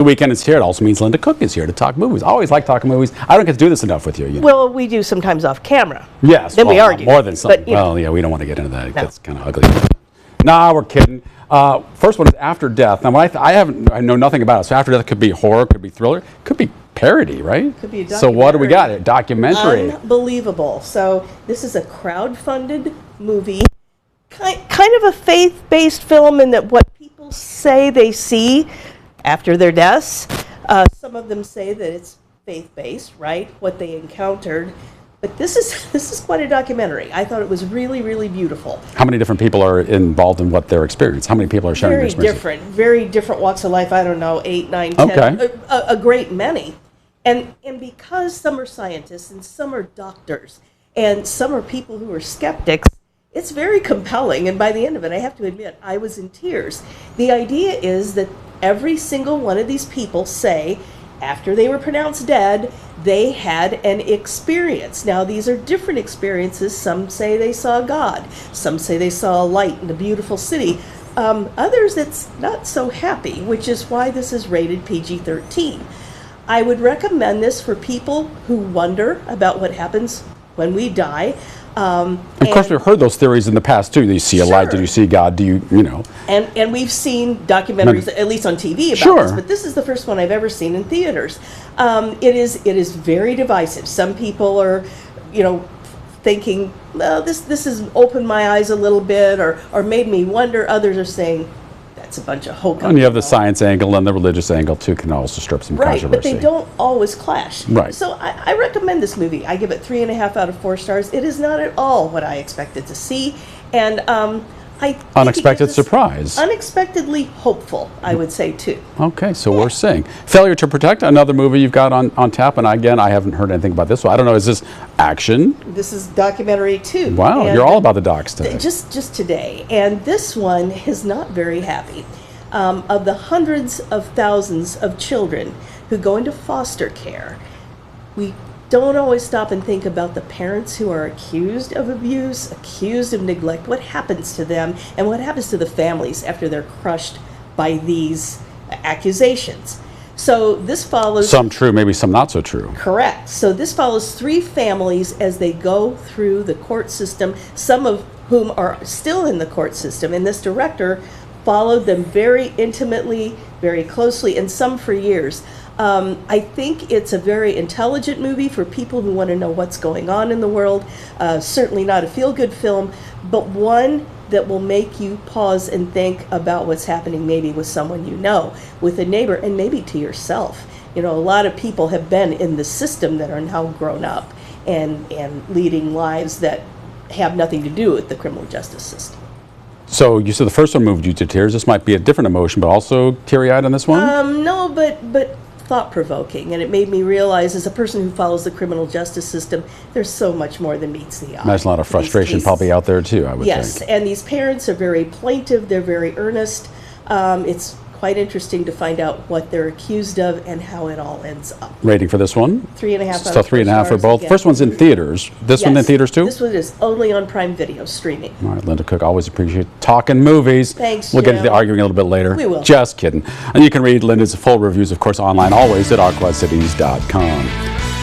The weekend is here. It also means Linda Cook is here to talk movies. I always like talking movies. I don't get to do this enough with you. Well, we do sometimes off camera. Yes. Then we argue. More than something. But, well, yeah, we don't want to get into that. It gets kind of ugly. Nah, we're kidding. First one is After Death. Now, I know nothing about it. So After Death could be horror, could be thriller, could be parody, right? Could be a documentary. So what do we got? A documentary. Unbelievable. So this is a crowd-funded movie, kind of a faith-based film in that what people say they see after their deaths. Some of them say that it's faith-based, right? What they encountered. But this is quite a documentary. I thought it was really, really beautiful. How many different people are involved in what their experience? How many people are sharing their experience? Very different walks of life. I don't know, 8, 9, 10. Okay. A great many. And because some are scientists and some are doctors and some are people who are skeptics, it's very compelling. And by the end of it, I have to admit, I was in tears. The idea is that every single one of these people say, after they were pronounced dead, they had an experience. Now, these are different experiences. Some say they saw God. Some say they saw a light in a beautiful city. Others, it's not so happy, which is why this is rated PG-13. I would recommend this for people who wonder about what happens when we die. Of course, we've heard those theories in the past too. Do you see a light? Did you see God? Do you know? And we've seen documentaries, at least on TV, about this. But this is the first one I've ever seen in theaters. It is very divisive. Some people are, thinking, well, this has opened my eyes a little bit, or made me wonder. Others are saying that's a bunch of hokum. And you have the science angle and the religious angle too. Can also strip some controversy. Right, but they don't always clash. Right. So I recommend this movie. I give it 3.5 out of 4 stars. It is not at all what I expected to see, and unexpected surprise. Unexpectedly hopeful, I would say too. Okay, so we're seeing Failure to Protect, another movie you've got on tap, and again, I haven't heard anything about this. So I don't know. Is this action? This is documentary too. Wow, and you're all about the docs today. Just today, and this one is not very happy. Of the hundreds of thousands of children who go into foster care, we don't always stop and think about the parents who are accused of abuse, accused of neglect. What happens to them, and what happens to the families after they're crushed by these accusations? So this follows... Some true, maybe some not so true. Correct. So this follows 3 families as they go through the court system, some of whom are still in the court system, and this director followed them very intimately, very closely, and some for years. I think it's a very intelligent movie for people who want to know what's going on in the world. Certainly not a feel-good film, but one that will make you pause and think about what's happening maybe with someone you know, with a neighbor, and maybe to yourself. A lot of people have been in the system that are now grown up and leading lives that have nothing to do with the criminal justice system. So you said the first one moved you to tears. This might be a different emotion, but also teary-eyed on this one? No, but thought-provoking, and it made me realize, as a person who follows the criminal justice system, there's so much more than meets the eye. There's a lot of frustration probably out there too, I would think. Yes, and these parents are very plaintive, they're very earnest. It's quite interesting to find out what they're accused of and how it all ends up. Rating for this one? 3.5 out of 4 So 3.5 for both. First one's in theaters. This one in theaters too? This one is only on Prime Video streaming. All right, Linda Cook, always appreciate talking movies. Thanks, We'll get into the arguing a little bit later. We will. Just kidding. And you can read Linda's full reviews, of course, online always at AquaCities.com.